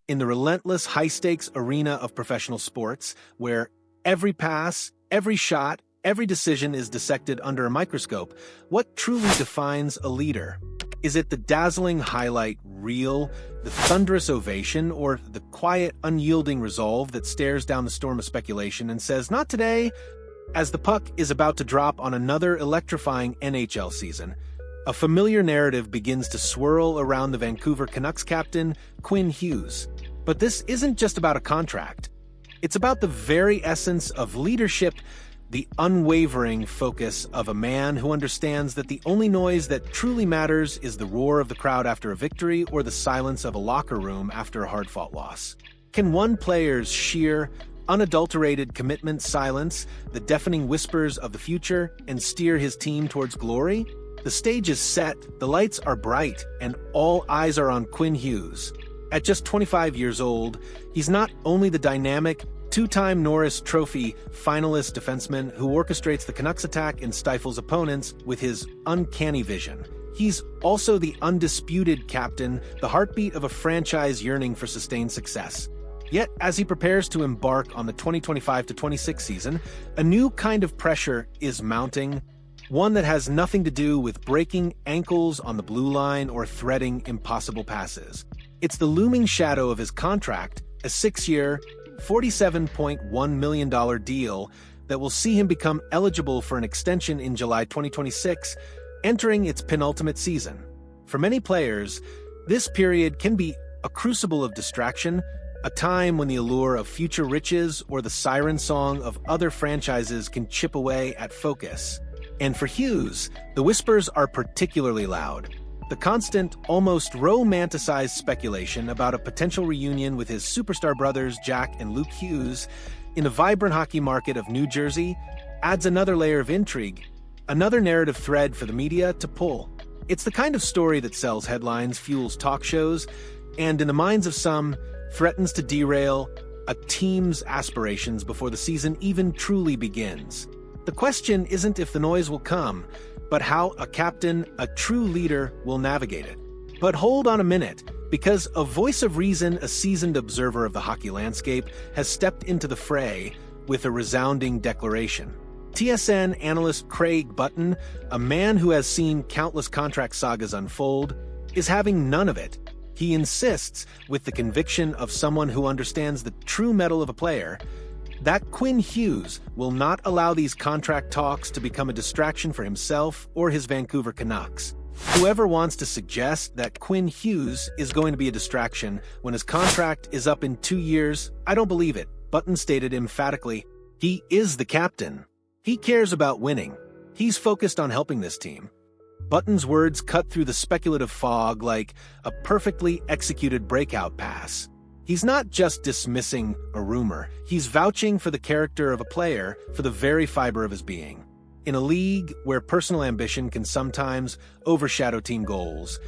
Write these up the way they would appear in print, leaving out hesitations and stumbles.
In the relentless, high-stakes arena of professional sports, where every pass, every shot, every decision is dissected under a microscope, what truly defines a leader? Is it the dazzling highlight reel, the thunderous ovation, or the quiet, unyielding resolve that stares down the storm of speculation and says, "Not today"? As the puck is about to drop on another electrifying NHL season, a familiar narrative begins to swirl around the Vancouver Canucks captain, Quinn Hughes. But this isn't just about a contract. It's about the very essence of leadership, the unwavering focus of a man who understands that the only noise that truly matters is the roar of the crowd after a victory or the silence of a locker room after a hard-fought loss. Can one player's sheer, unadulterated commitment silence the deafening whispers of the future and steer his team towards glory? The stage is set, the lights are bright, and all eyes are on Quinn Hughes. At just 25 years old, he's not only the dynamic, two-time Norris Trophy finalist defenseman who orchestrates the Canucks attack and stifles opponents with his uncanny vision. He's also the undisputed captain, the heartbeat of a franchise yearning for sustained success. Yet, as he prepares to embark on the 2025-26 season, a new kind of pressure is mounting, one that has nothing to do with breaking ankles on the blue line or threading impossible passes. It's the looming shadow of his contract, a 6-year, $47.1 million deal that will see him become eligible for an extension in July 2026, entering its penultimate season. For many players, this period can be a crucible of distraction, a time when the allure of future riches or the siren song of other franchises can chip away at focus. And for Hughes, the whispers are particularly loud. The constant, almost romanticized speculation about a potential reunion with his superstar brothers Jack and Luke Hughes in the vibrant hockey market of New Jersey adds another layer of intrigue, another narrative thread for the media to pull. It's the kind of story that sells headlines, fuels talk shows, and in the minds of some, threatens to derail a team's aspirations before the season even truly begins. The question isn't if the noise will come, but how a captain, a true leader, will navigate it. But hold on a minute, because a voice of reason, a seasoned observer of the hockey landscape, has stepped into the fray with a resounding declaration. TSN analyst Craig Button, a man who has seen countless contract sagas unfold, is having none of it. He insists, with the conviction of someone who understands the true mettle of a player, that Quinn Hughes will not allow these contract talks to become a distraction for himself or his Vancouver Canucks. Whoever wants to suggest that Quinn Hughes is going to be a distraction when his contract is up in 2 years, I don't believe it. Button stated emphatically, he is the captain. He cares about winning. He's focused on helping this team. Button's words cut through the speculative fog like a perfectly executed breakout pass. He's not just dismissing a rumor, he's vouching for the character of a player for the very fiber of his being. In a league where personal ambition can sometimes overshadow team goals,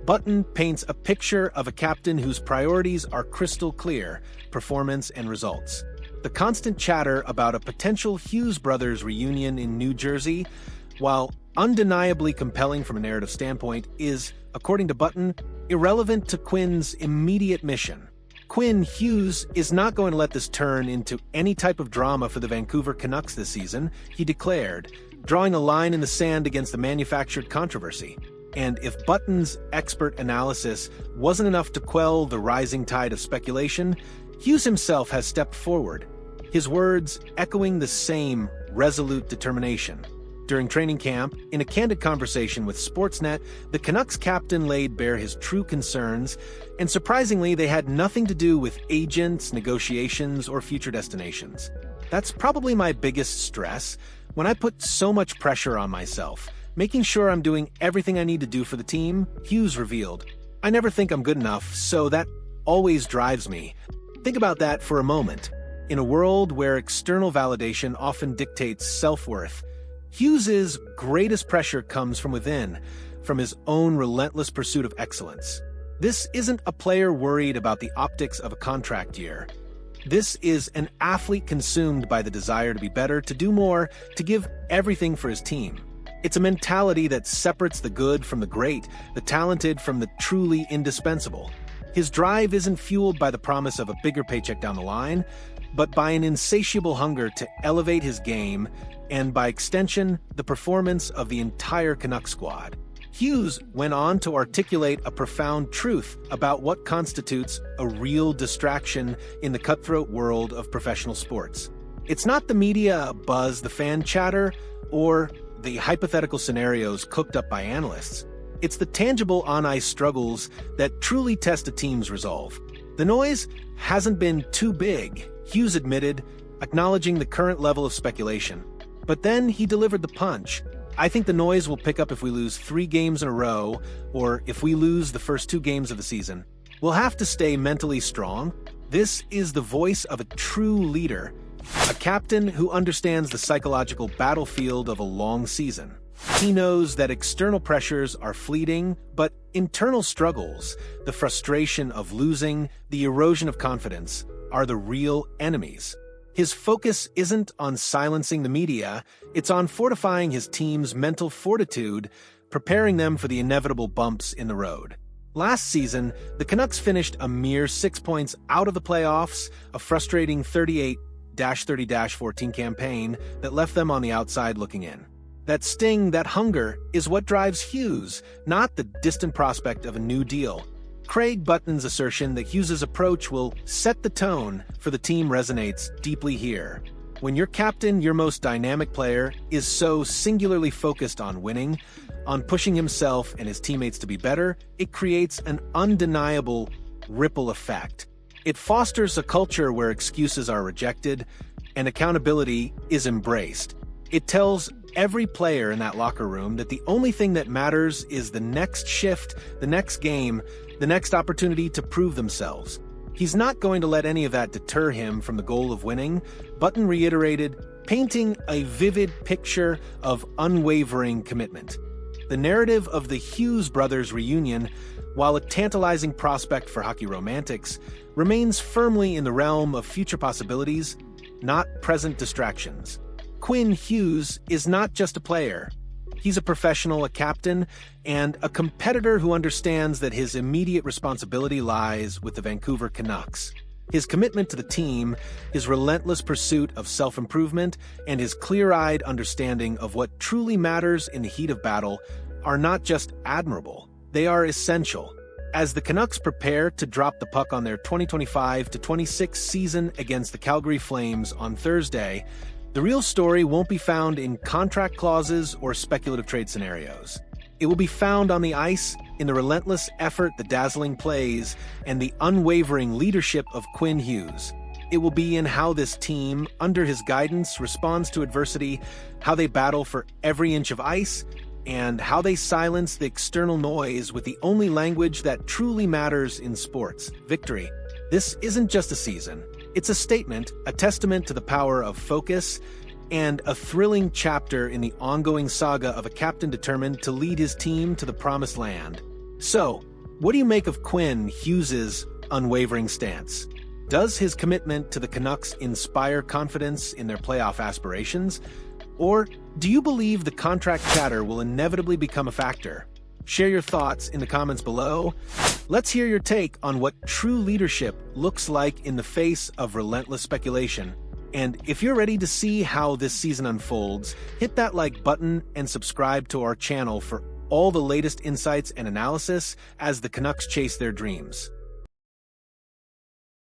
Button paints a picture of a captain whose priorities are crystal clear: performance and results. The constant chatter about a potential Hughes Brothers reunion in New Jersey, while undeniably compelling from a narrative standpoint, is, according to Button, irrelevant to Quinn's immediate mission. Quinn Hughes is not going to let this turn into any type of drama for the Vancouver Canucks this season, he declared, drawing a line in the sand against the manufactured controversy. And if Button's expert analysis wasn't enough to quell the rising tide of speculation, Hughes himself has stepped forward, his words echoing the same resolute determination. During training camp, in a candid conversation with Sportsnet, the Canucks captain laid bare his true concerns, and surprisingly, they had nothing to do with agents, negotiations, or future destinations. That's probably my biggest stress, when I put so much pressure on myself, making sure I'm doing everything I need to do for the team, Hughes revealed. I never think I'm good enough, so that always drives me. Think about that for a moment. In a world where external validation often dictates self-worth, Hughes's greatest pressure comes from within, from his own relentless pursuit of excellence. This isn't a player worried about the optics of a contract year. This is an athlete consumed by the desire to be better, to do more, to give everything for his team. It's a mentality that separates the good from the great, the talented from the truly indispensable. His drive isn't fueled by the promise of a bigger paycheck down the line, but by an insatiable hunger to elevate his game and, by extension, the performance of the entire Canucks squad. Hughes went on to articulate a profound truth about what constitutes a real distraction in the cutthroat world of professional sports. It's not the media buzz, the fan chatter, or the hypothetical scenarios cooked up by analysts. It's the tangible on-ice struggles that truly test a team's resolve. The noise hasn't been too big, Hughes admitted, acknowledging the current level of speculation. But then he delivered the punch. I think the noise will pick up if we lose 3 games in a row, or if we lose the first 2 games of the season. We'll have to stay mentally strong. This is the voice of a true leader, a captain who understands the psychological battlefield of a long season. He knows that external pressures are fleeting, but internal struggles, the frustration of losing, the erosion of confidence, are the real enemies. His focus isn't on silencing the media, it's on fortifying his team's mental fortitude, preparing them for the inevitable bumps in the road. Last season, the Canucks finished a mere 6 points out of the playoffs, a frustrating 38-30-14 campaign that left them on the outside looking in. That sting, that hunger, is what drives Hughes, not the distant prospect of a new deal. Craig Button's assertion that Hughes' approach will set the tone for the team resonates deeply here. When your captain, your most dynamic player, is so singularly focused on winning, on pushing himself and his teammates to be better, it creates an undeniable ripple effect. It fosters a culture where excuses are rejected and accountability is embraced. It tells every player in that locker room that the only thing that matters is the next shift, the next game, the next opportunity to prove themselves. He's not going to let any of that deter him from the goal of winning, Button reiterated, painting a vivid picture of unwavering commitment. The narrative of the Hughes Brothers reunion, while a tantalizing prospect for hockey romantics, remains firmly in the realm of future possibilities, not present distractions. Quinn Hughes is not just a player. He's a professional, a captain, and a competitor who understands that his immediate responsibility lies with the Vancouver Canucks. His commitment to the team, his relentless pursuit of self-improvement, and his clear-eyed understanding of what truly matters in the heat of battle are not just admirable, they are essential. As the Canucks prepare to drop the puck on their 2025-26 season against the Calgary Flames on Thursday, the real story won't be found in contract clauses or speculative trade scenarios. It will be found on the ice, in the relentless effort, the dazzling plays, and the unwavering leadership of Quinn Hughes. It will be in how this team, under his guidance, responds to adversity, how they battle for every inch of ice, and how they silence the external noise with the only language that truly matters in sports: victory. This isn't just a season. It's a statement, a testament to the power of focus, and a thrilling chapter in the ongoing saga of a captain determined to lead his team to the promised land. So, what do you make of Quinn Hughes' unwavering stance? Does his commitment to the Canucks inspire confidence in their playoff aspirations? Or do you believe the contract chatter will inevitably become a factor? Share your thoughts in the comments below. Let's hear your take on what true leadership looks like in the face of relentless speculation. And if you're ready to see how this season unfolds, hit that like button and subscribe to our channel for all the latest insights and analysis as the Canucks chase their dreams.